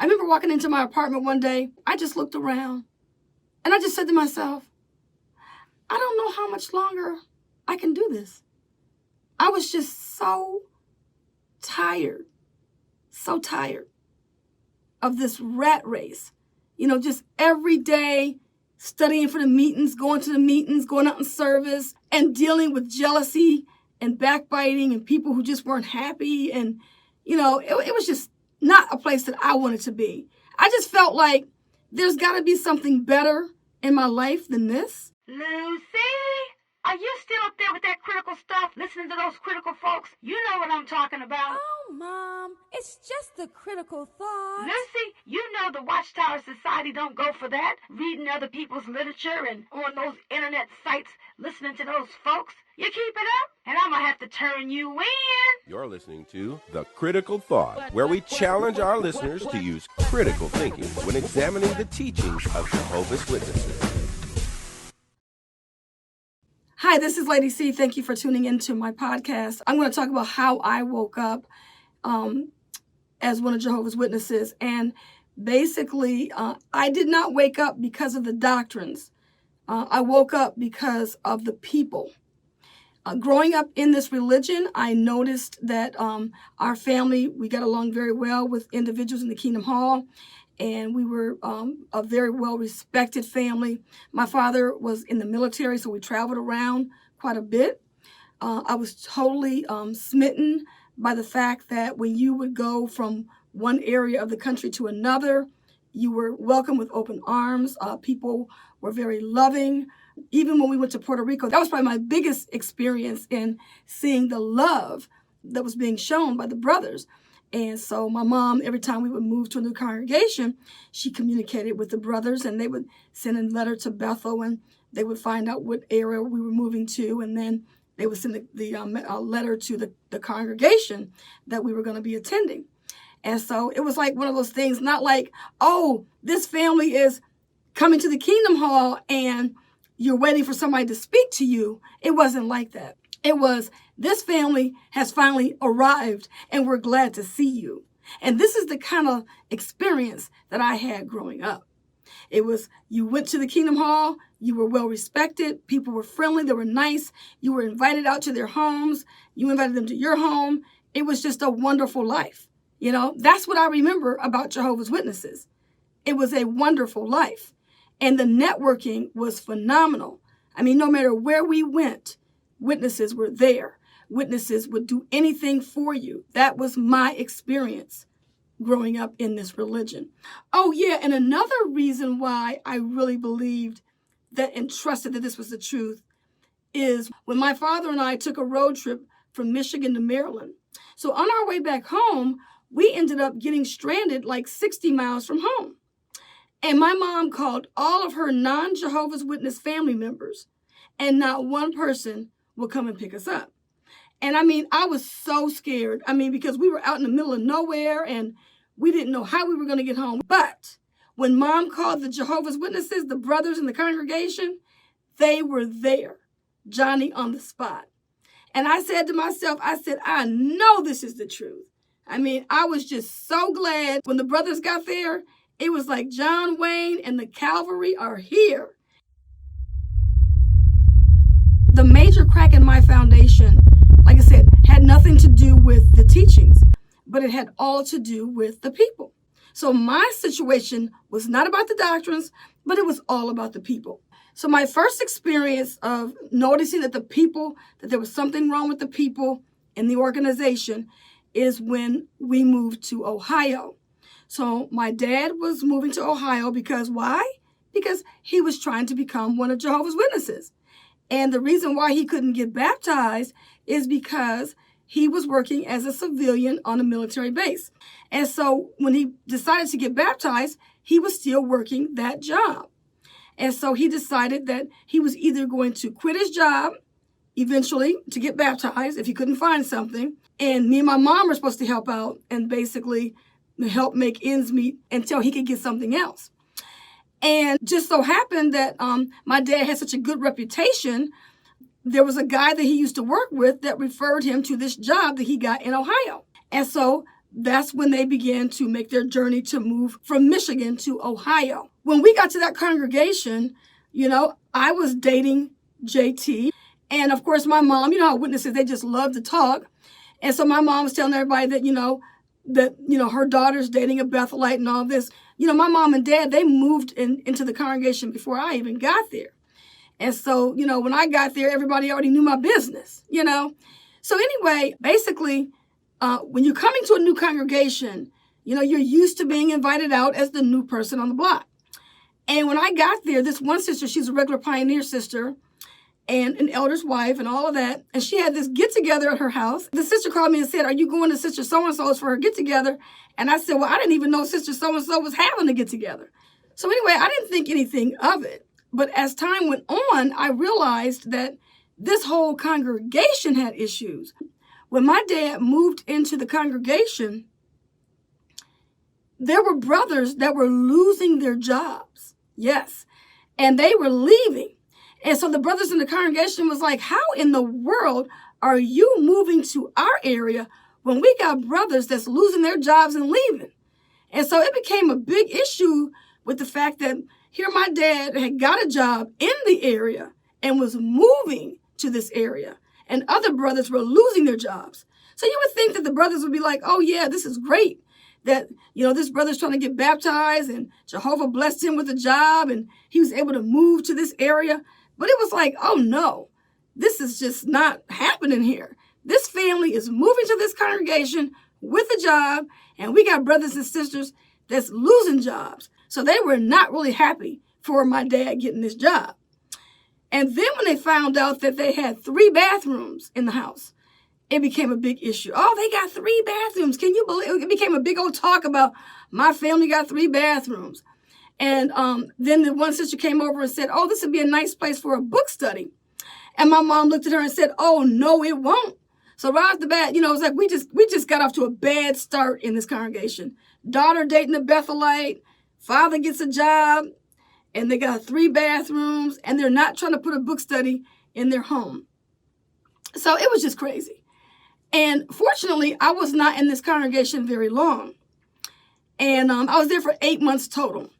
I remember walking into my apartment one day. I just looked around and I just said to myself, I don't know how much longer I can do this. I was just so tired of this rat race. Just every day studying for the meetings, going to the meetings, going out in service, and dealing with jealousy and backbiting and people who just weren't happy. And, it was just not a place that I wanted to be. I just felt like there's got to be something better in my life than this. Lucy, are you still up there with that critical stuff, listening to those critical folks? You know what I'm talking about. Oh, Mom, it's just the critical thought. Lucy, you know the Watchtower Society don't go for that, reading other people's literature and on those internet sites, listening to those folks. You keep it up, and I'm going to have to turn you in. You're listening to The Critical Thought, where we challenge our listeners to use critical thinking when examining the teachings of Jehovah's Witnesses. Hi, this is Lady C. Thank you for tuning into my podcast. I'm going to talk about how I woke up as one of Jehovah's Witnesses. And basically, I did not wake up because of the doctrines. I woke up because of the people. Growing up in this religion, I noticed that our family, we got along very well with individuals in the Kingdom Hall, and we were a very well-respected family. My father was in the military, so we traveled around quite a bit. I was totally smitten by the fact that when you would go from one area of the country to another, you were welcomed with open arms. People were very loving. Even when we went to Puerto Rico, that was probably my biggest experience in seeing the love that was being shown by the brothers. And so my mom, every time we would move to a new congregation, she communicated with the brothers, and they would send a letter to Bethel, and they would find out what area we were moving to, and then they would send the letter to the congregation that we were going to be attending. And so it was like one of those things, not like, oh, this family is coming to the Kingdom Hall and you're waiting for somebody to speak to you. It wasn't like that. It was, this family has finally arrived and we're glad to see you. And this is the kind of experience that I had growing up. It was, you went to the Kingdom Hall, you were well respected, people were friendly, they were nice, you were invited out to their homes, you invited them to your home. It was just a wonderful life. That's what I remember about Jehovah's Witnesses. It was a wonderful life. And the networking was phenomenal. I mean, no matter where we went, witnesses were there. Witnesses would do anything for you. That was my experience growing up in this religion. Oh, yeah, and another reason why I really believed that and trusted that this was the truth is when my father and I took a road trip from Michigan to Maryland. So on our way back home, we ended up getting stranded like 60 miles from home. And my mom called all of her non-Jehovah's Witness family members, and not one person would come and pick us up. And I mean, I was so scared. I mean, because we were out in the middle of nowhere and we didn't know how we were going to get home. But when Mom called the Jehovah's Witnesses, the brothers in the congregation, they were there, Johnny on the spot. And I said to myself, I know this is the truth. I mean, I was just so glad when the brothers got there. It was like John Wayne and the cavalry are here. The major crack in my foundation, like I said, had nothing to do with the teachings, but it had all to do with the people. So my situation was not about the doctrines, but it was all about the people. So my first experience of noticing that there was something wrong with the people in the organization is when we moved to Ohio. So my dad was moving to Ohio because why? Because he was trying to become one of Jehovah's Witnesses. And the reason why he couldn't get baptized is because he was working as a civilian on a military base. And so when he decided to get baptized, he was still working that job. And so he decided that he was either going to quit his job eventually to get baptized if he couldn't find something. And me and my mom were supposed to help out and basically help make ends meet until he could get something else. And just so happened that my dad had such a good reputation, there was a guy that he used to work with that referred him to this job that he got in Ohio. And so that's when they began to make their journey to move from Michigan to Ohio. When we got to that congregation, I was dating JT. And of course, my mom, how witnesses, they just love to talk. And so my mom was telling everybody that, her daughter's dating a Bethelite and all this. My mom and dad, they moved into the congregation before I even got there. And so, when I got there, everybody already knew my business, So anyway, basically, when you're coming to a new congregation, you're used to being invited out as the new person on the block. And when I got there, this one sister, she's a regular pioneer sister and an elder's wife and all of that. And she had this get together at her house. The sister called me and said, "Are you going to Sister So-and-so's for her get together?" And I said, "Well, I didn't even know Sister So-and-so was having a get together." So anyway, I didn't think anything of it. But as time went on, I realized that this whole congregation had issues. When my dad moved into the congregation, there were brothers that were losing their jobs. Yes. And they were leaving. And so the brothers in the congregation was like, "How in the world are you moving to our area when we got brothers that's losing their jobs and leaving?" And so it became a big issue with the fact that here my dad had got a job in the area and was moving to this area, and other brothers were losing their jobs. So you would think that the brothers would be like, "Oh yeah, this is great that, this brother's trying to get baptized and Jehovah blessed him with a job and he was able to move to this area." But it was like, "Oh no, this is just not happening here. This family is moving to this congregation with a job, and we got brothers and sisters that's losing jobs." So they were not really happy for my dad getting this job. And then when they found out that they had 3 bathrooms in the house, it became a big issue. "Oh, they got 3 bathrooms. Can you believe it?" It became a big old talk about my family got 3 bathrooms. And then the one sister came over and said, "Oh, this would be a nice place for a book study." And my mom looked at her and said, "Oh, no, it won't." So right off the bat, it was like we just got off to a bad start in this congregation. Daughter dating a Bethelite, father gets a job, and they got 3 bathrooms, and they're not trying to put a book study in their home. So it was just crazy. And fortunately, I was not in this congregation very long. And I was there for 8 months total.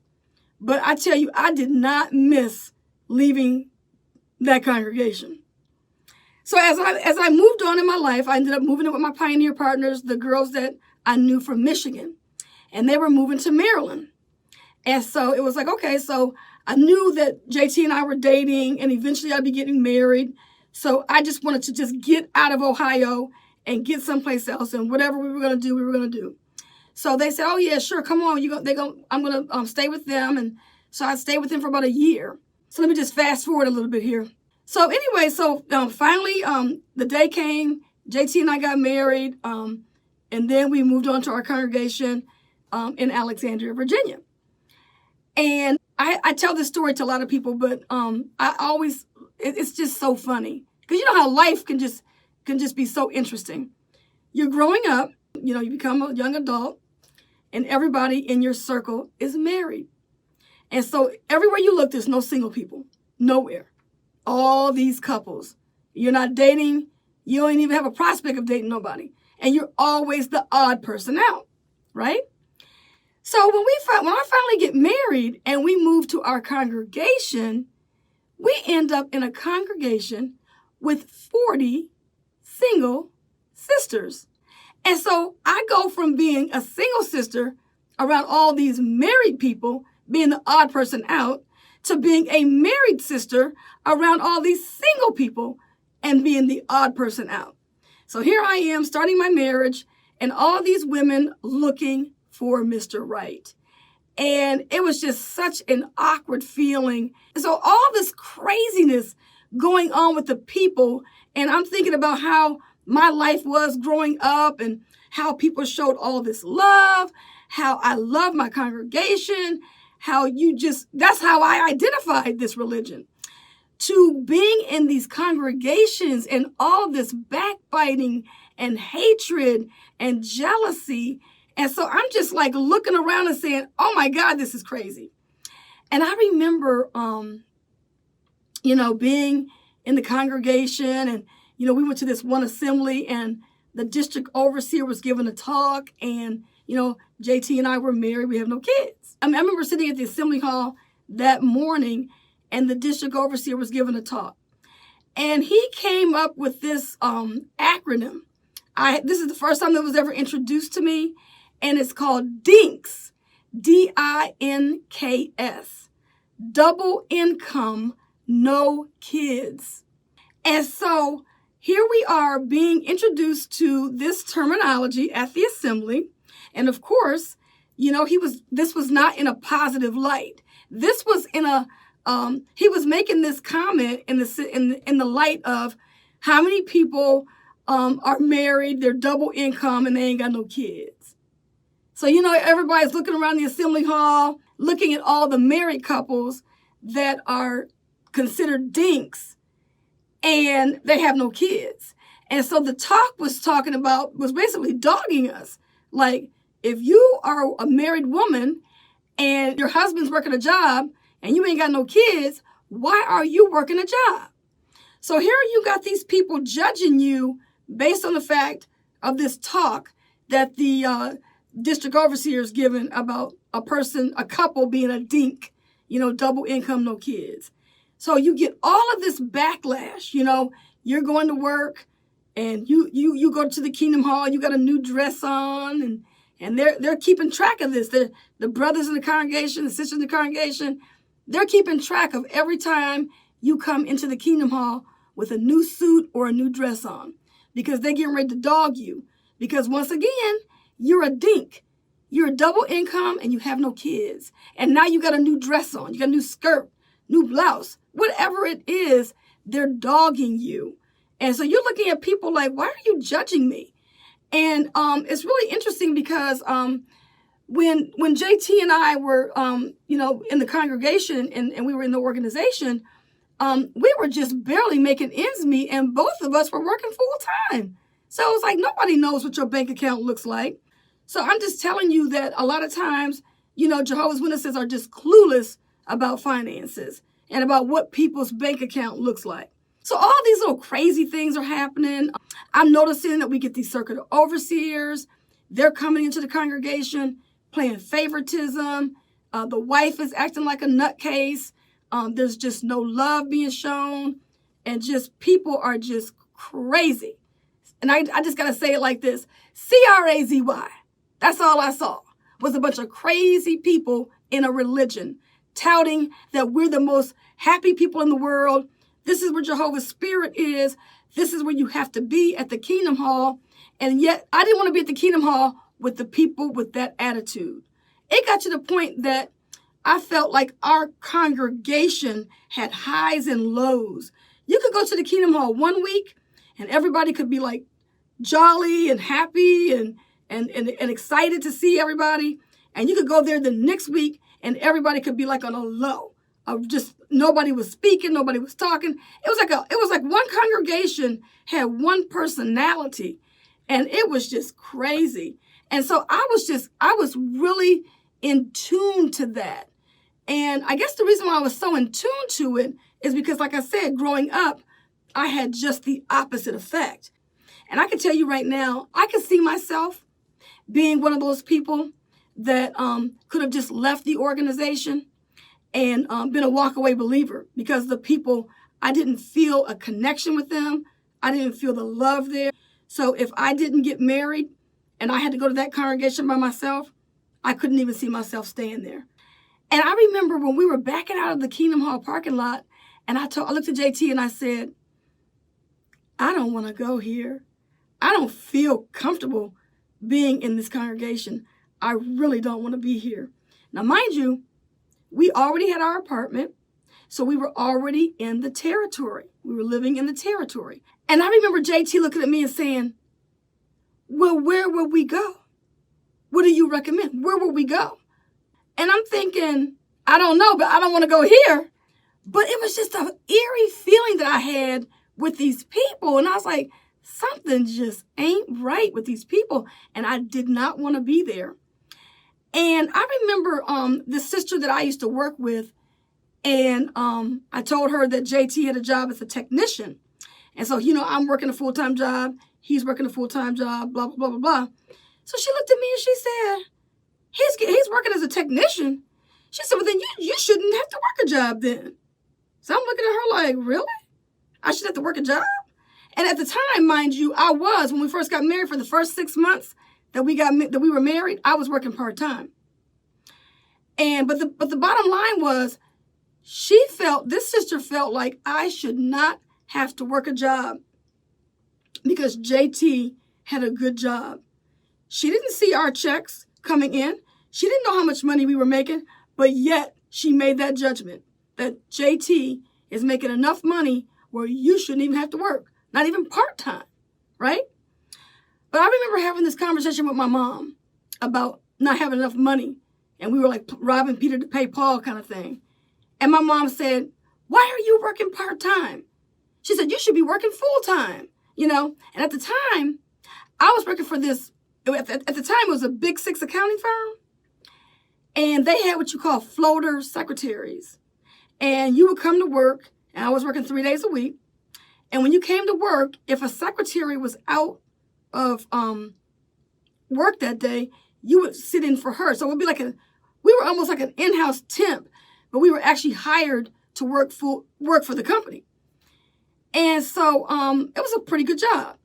But I tell you, I did not miss leaving that congregation. So as I moved on in my life, I ended up moving in with my pioneer partners, the girls that I knew from Michigan. And they were moving to Maryland. And so it was like, okay, so I knew that JT and I were dating, and eventually I'd be getting married. So I just wanted to just get out of Ohio and get someplace else, and whatever we were going to do, we were going to do. So they said, "Oh yeah, sure, come on, I'm going to stay with them." And so I stayed with them for about a year. So let me just fast forward a little bit here. So anyway, finally the day came, JT and I got married, and then we moved on to our congregation in Alexandria, Virginia. And I tell this story to a lot of people, but it's just so funny. Because you know how life can just be so interesting. You're growing up, you become a young adult, and everybody in your circle is married. And so everywhere you look, there's no single people. Nowhere. All these couples. You're not dating. You don't even have a prospect of dating nobody. And you're always the odd person out, right? So when I finally get married and we move to our congregation, we end up in a congregation with 40 single sisters. And so I go from being a single sister around all these married people, being the odd person out, to being a married sister around all these single people and being the odd person out. So here I am starting my marriage, and all these women looking for Mr. Right. And it was just such an awkward feeling. So all this craziness going on with the people, and I'm thinking about how my life was growing up and how people showed all this love, how I love my congregation, that's how I identified this religion. To being in these congregations and all this backbiting and hatred and jealousy. And so I'm just like looking around and saying, "Oh my God, this is crazy." And I remember, being in the congregation, and, we went to this one assembly, and the district overseer was giving a talk, and, JT and I were married. We have no kids. I remember sitting at the assembly hall that morning, and the district overseer was giving a talk. And he came up with this acronym. This is the first time that was ever introduced to me, and it's called DINKS, DINKS, double income, no kids. And so here we are being introduced to this terminology at the assembly. And of course, this was not in a positive light. This was in he was making this comment in the light of how many people are married, they're double income, and they ain't got no kids. So, everybody's looking around the assembly hall, looking at all the married couples that are considered dinks, and they have no kids. And so the talk was basically dogging us. Like, if you are a married woman and your husband's working a job and you ain't got no kids, why are you working a job? So here you got these people judging you based on the fact of this talk that the district overseer is giving about a couple being a dink, double income, no kids. So you get all of this backlash. You're going to work and you go to the Kingdom Hall, you got a new dress on, and they're keeping track of this. The brothers in the congregation, the sisters in the congregation, they're keeping track of every time you come into the Kingdom Hall with a new suit or a new dress on, because they're getting ready to dog you. Because once again, you're a dink. You're a double income and you have no kids. And now you got a new dress on. You got a new skirt, new blouse, whatever it is, they're dogging you. And so you're looking at people like, why are you judging me? And it's really interesting because when JT and I were, in the congregation and we were in the organization, we were just barely making ends meet, and both of us were working full time. So it was like, nobody knows what your bank account looks like. So I'm just telling you that a lot of times, Jehovah's Witnesses are just clueless about finances and about what people's bank account looks like. So all these little crazy things are happening. I'm noticing that we get these circuit overseers. They're coming into the congregation, playing favoritism. The wife is acting like a nutcase. There's just no love being shown. And just people are just crazy. And I just got to say it like this. CRAZY. That's all I saw was a bunch of crazy people in a religion touting that we're the most happy people in the world. This is where Jehovah's Spirit is. This is where you have to be at the Kingdom Hall. And yet I didn't want to be at the Kingdom Hall with the people with that attitude. It got to the point that I felt like our congregation had highs and lows. You could go to the Kingdom Hall one week and everybody could be like jolly and happy and excited to see everybody. And you could go there the next week and everybody could be like on a low of just nobody was speaking, nobody was talking. It was like one congregation had one personality, and it was just crazy. And so I was really in tune to that. And I guess the reason why I was so in tune to it is because, like I said, growing up, I had just the opposite effect. And I can tell you right now, I can see myself being one of those people that could have just left the organization and been a walkaway believer, because the people, I didn't feel a connection with them. I didn't feel the love there. So if I didn't get married and I had to go to that congregation by myself, I couldn't even see myself staying there. And I remember when we were backing out of the Kingdom Hall parking lot, and I looked at JT and I said, I don't want to go here. I don't feel comfortable being in this congregation. I really don't want to be here. Now, mind you, we already had our apartment, so we were already in the territory. We were living in the territory. And I remember JT looking at me and saying, well, where will we go? What do you recommend? Where will we go? And I'm thinking, I don't know, but I don't want to go here. But it was just an eerie feeling that I had with these people. And I was like, something just ain't right with these people. And I did not want to be there. And I remember this sister that I used to work with, and I told her that JT had a job as a technician. And so, I'm working a full-time job. he's working a full-time job, blah, blah, blah, blah, blah. So she looked at me and she said, he's working as a technician. She said, well, then you shouldn't have to work a job then. So I'm looking at her like, really? I should have to work a job? And at the time, mind you, when we first got married, for the first 6 months that we were married, I was working part-time. But the bottom line was, this sister felt like I should not have to work a job because JT had a good job. She didn't see our checks coming in. She didn't know how much money we were making, but yet she made that judgment that JT is making enough money where you shouldn't even have to work, not even part-time, right? But I remember having this conversation with my mom about not having enough money, and we were like robbing Peter to pay Paul kind of thing. And my mom said, why are you working part-time? She said, you should be working full-time, And at the time, I was working for this, at the time it was a Big Six accounting firm. And they had what you call floater secretaries. And you would come to work, and I was working 3 days a week. And when you came to work, if a secretary was out of work that day, you would sit in for her. So it would be we were almost like an in-house temp, but we were actually hired to work for the company. And so it was a pretty good job.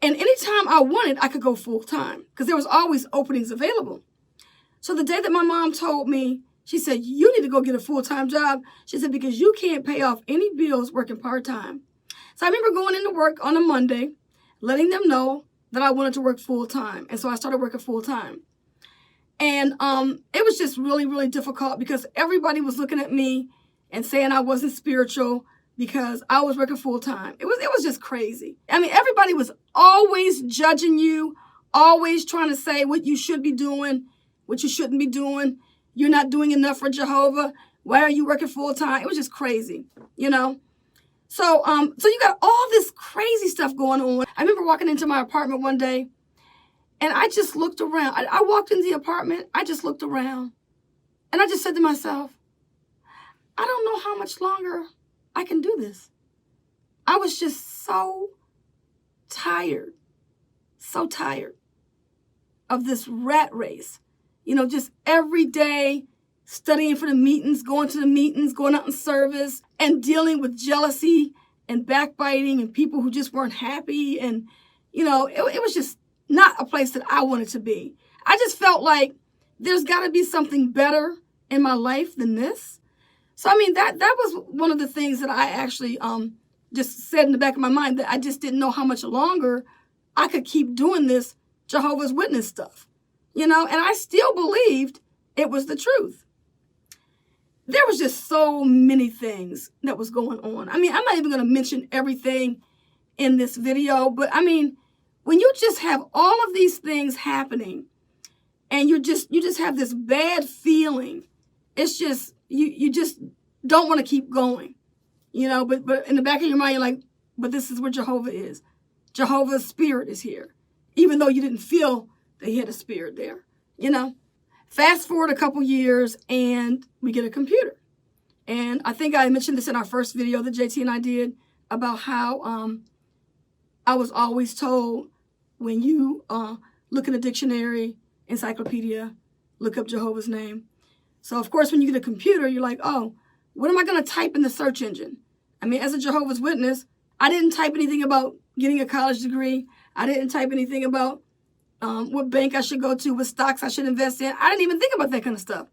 And anytime I wanted, I could go full time because there was always openings available. So the day that my mom told me, she said, you need to go get a full-time job. She said, because you can't pay off any bills working part-time. So I remember going into work on a Monday, letting them know that I wanted to work full-time. And so I started working full-time. And it was just really, really difficult because everybody was looking at me and saying I wasn't spiritual because I was working full-time. It was just crazy. I mean, everybody was always judging you, always trying to say what you should be doing, what you shouldn't be doing. You're not doing enough for Jehovah. Why are you working full-time? It was just crazy, So you got all this crazy stuff going on. I remember walking into my apartment one day, and I just looked around. I walked into the apartment. I just looked around, and I just said to myself, I don't know how much longer I can do this. I was just so tired of this rat race. Just every day studying for the meetings, going to the meetings, going out in service, and dealing with jealousy and backbiting and people who just weren't happy. And, it was just not a place that I wanted to be. I just felt like there's got to be something better in my life than this. So, I mean, that was one of the things that I actually just said in the back of my mind, that I just didn't know how much longer I could keep doing this Jehovah's Witness stuff. And I still believed it was the truth. There was just so many things that was going on. I mean, I'm not even going to mention everything in this video, but I mean, when you just have all of these things happening and you just have this bad feeling, it's just, you just don't want to keep going, but in the back of your mind, you're like, but this is where Jehovah is. Jehovah's spirit is here, even though you didn't feel that he had a spirit there, Fast forward a couple years and we get a computer. And I think I mentioned this in our first video that JT and I did about how I was always told when you look in a dictionary, encyclopedia, look up Jehovah's name. So, of course, when you get a computer, you're like, oh, what am I going to type in the search engine? I mean, as a Jehovah's Witness, I didn't type anything about getting a college degree. I didn't type anything about what bank I should go to, what stocks I should invest in. I didn't even think about that kind of stuff.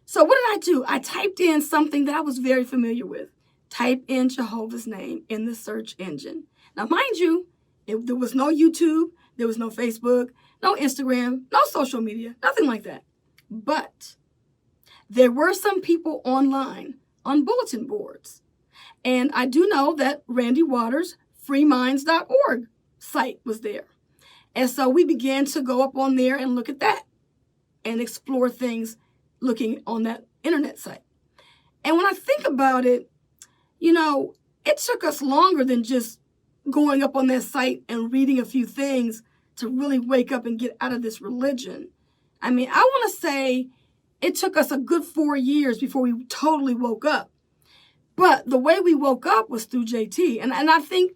So what did I do? I typed in something that I was very familiar with. Type in Jehovah's name in the search engine. Now, mind you, there was no YouTube, there was no Facebook, no Instagram, no social media, nothing like that. But there were some people online on bulletin boards. And I do know that Randy Waters' freeminds.org site was there. And so we began to go up on there and look at that and explore things looking on that internet site. And when I think about it, it took us longer than just going up on that site and reading a few things to really wake up and get out of this religion. I mean, I want to say it took us a good 4 years before we totally woke up. But the way we woke up was through JT. And I think,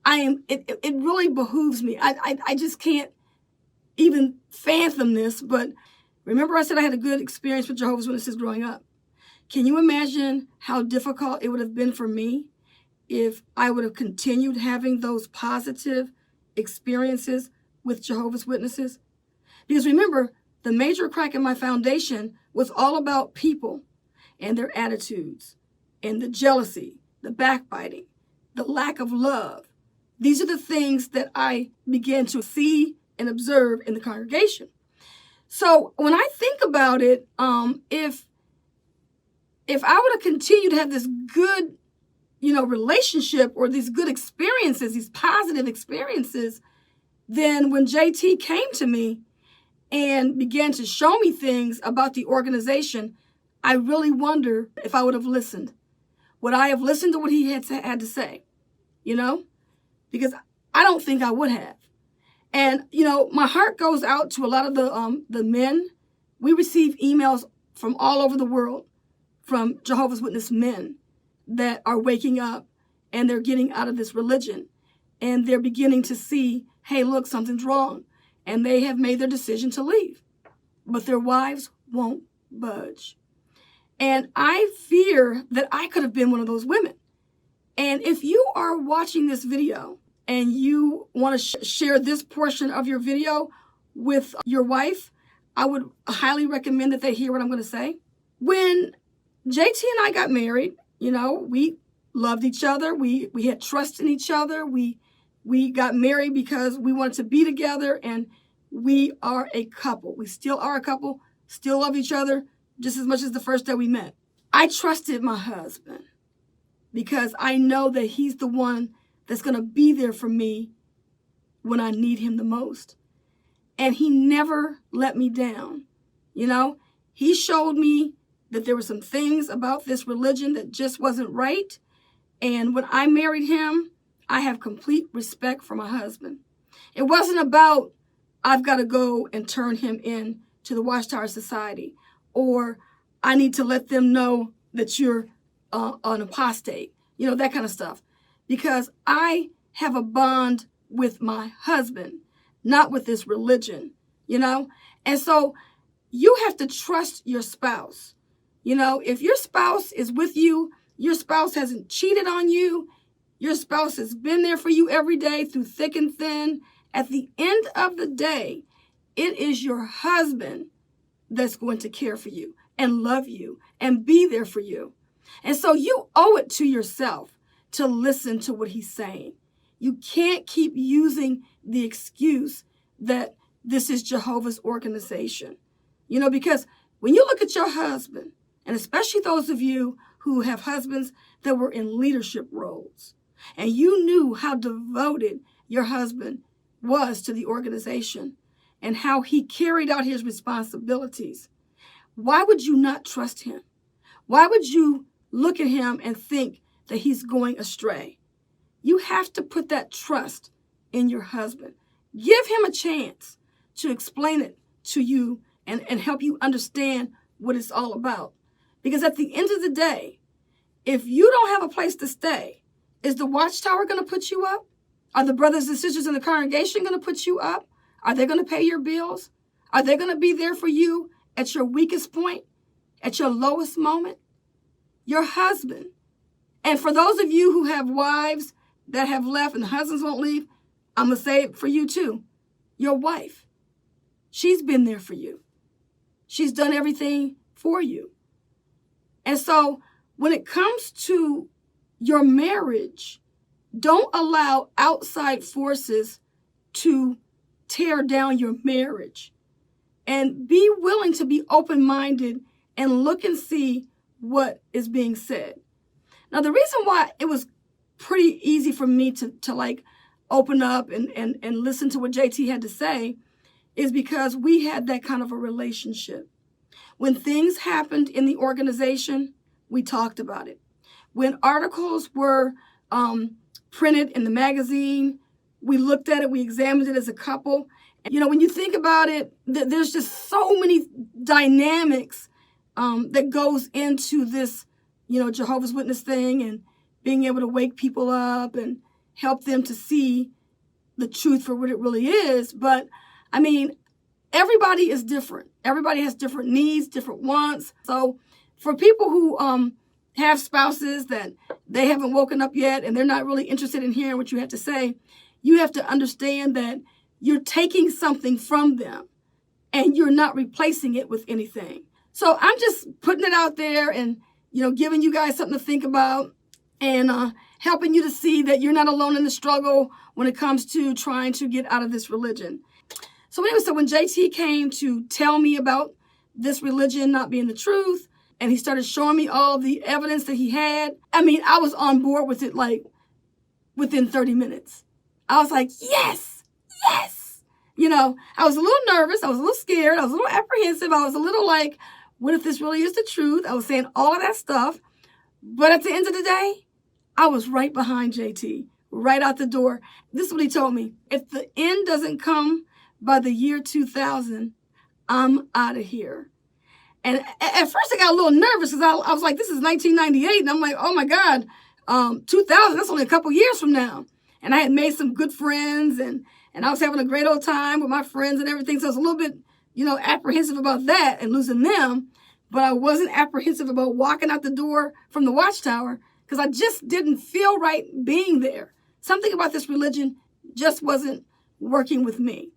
it really behooves me. I just can't even fathom this, but remember I said I had a good experience with Jehovah's Witnesses growing up. Can you imagine how difficult it would have been for me if I would have continued having those positive experiences with Jehovah's Witnesses? Because remember, the major crack in my foundation was all about people and their attitudes and the jealousy, the backbiting, the lack of love. These are the things that I began to see and observe in the congregation. So when I think about it, if I would have continued to have this good, relationship or these good experiences, these positive experiences, then when JT came to me and began to show me things about the organization, I really wonder if I would have listened. Would I have listened to what he had to say? Because I don't think I would have. And, my heart goes out to a lot of the men. We receive emails from all over the world from Jehovah's Witness men that are waking up and they're getting out of this religion and they're beginning to see, hey, look, something's wrong. And they have made their decision to leave, but their wives won't budge. And I fear that I could have been one of those women. And if you are watching this video and you want to share this portion of your video with your wife, I would highly recommend that they hear what I'm going to say. When JT and I got married, we loved each other. We had trust in each other. We got married because we wanted to be together, and we are a couple. We still are a couple, still love each other just as much as the first day we met. I trusted my husband because I know that he's the one that's going to be there for me when I need him the most. And he never let me down. He showed me that there were some things about this religion that just wasn't right. And when I married him, I have complete respect for my husband. It wasn't about, I've got to go and turn him in to the Watchtower Society, or I need to let them know that you're an apostate, that kind of stuff. Because I have a bond with my husband, not with this religion, And so you have to trust your spouse. If your spouse is with you, your spouse hasn't cheated on you, your spouse has been there for you every day through thick and thin. At the end of the day, it is your husband that's going to care for you and love you and be there for you. And so you owe it to yourself to listen to what he's saying. You can't keep using the excuse that this is Jehovah's organization. Because when you look at your husband, and especially those of you who have husbands that were in leadership roles, and you knew how devoted your husband was to the organization and how he carried out his responsibilities, why would you not trust him? Why would you look at him and think that he's going astray? You have to put that trust in your husband. Give him a chance to explain it to you and help you understand what it's all about. Because at the end of the day, if you don't have a place to stay, is the Watchtower going to put you up? Are the brothers and sisters in the congregation going to put you up? Are they going to pay your bills? Are they going to be there for you at your weakest point, at your lowest moment? Your husband. And for those of you who have wives that have left and the husbands won't leave, I'm going to say it for you too. Your wife. She's been there for you. She's done everything for you. And so when it comes to your marriage, don't allow outside forces to tear down your marriage. And be willing to be open-minded and look and see what is being said. Now, the reason why it was pretty easy for me to open up and listen to what JT had to say is because we had that kind of a relationship. When things happened in the organization, we talked about it. When articles were printed in the magazine, we looked at it, we examined it as a couple. And, when you think about it, there's just so many dynamics that goes into this, Jehovah's Witness thing, and being able to wake people up and help them to see the truth for what it really is. But I mean, everybody is different. Everybody has different needs, different wants. So for people who have spouses that they haven't woken up yet and they're not really interested in hearing what you have to say, you have to understand that you're taking something from them and you're not replacing it with anything. So I'm just putting it out there and, giving you guys something to think about and helping you to see that you're not alone in the struggle when it comes to trying to get out of this religion. So anyway, when JT came to tell me about this religion not being the truth, and he started showing me all the evidence that he had, I mean, I was on board with it like within 30 minutes. I was like, yes, yes. I was a little nervous. I was a little scared. I was a little apprehensive. I was a little like, what if this really is the truth? I was saying all of that stuff. But at the end of the day, I was right behind JT, right out the door. This is what he told me. If the end doesn't come by the year 2000, I'm out of here. And at first I got a little nervous because I was like, this is 1998. And I'm like, oh my God, 2000, that's only a couple years from now. And I had made some good friends and I was having a great old time with my friends and everything. So I was a little bit, apprehensive about that and losing them. But I wasn't apprehensive about walking out the door from the Watchtower because I just didn't feel right being there. Something about this religion just wasn't working with me,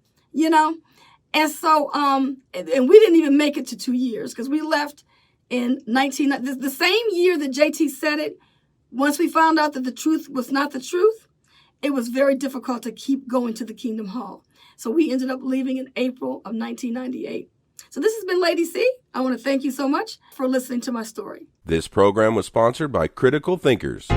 And so, and we didn't even make it to 2 years because we left in the same year that JT said it. Once we found out that the truth was not the truth, it was very difficult to keep going to the Kingdom Hall. So we ended up leaving in April of 1998. So this has been Lady C. I want to thank you so much for listening to my story. This program was sponsored by Critical Thinkers.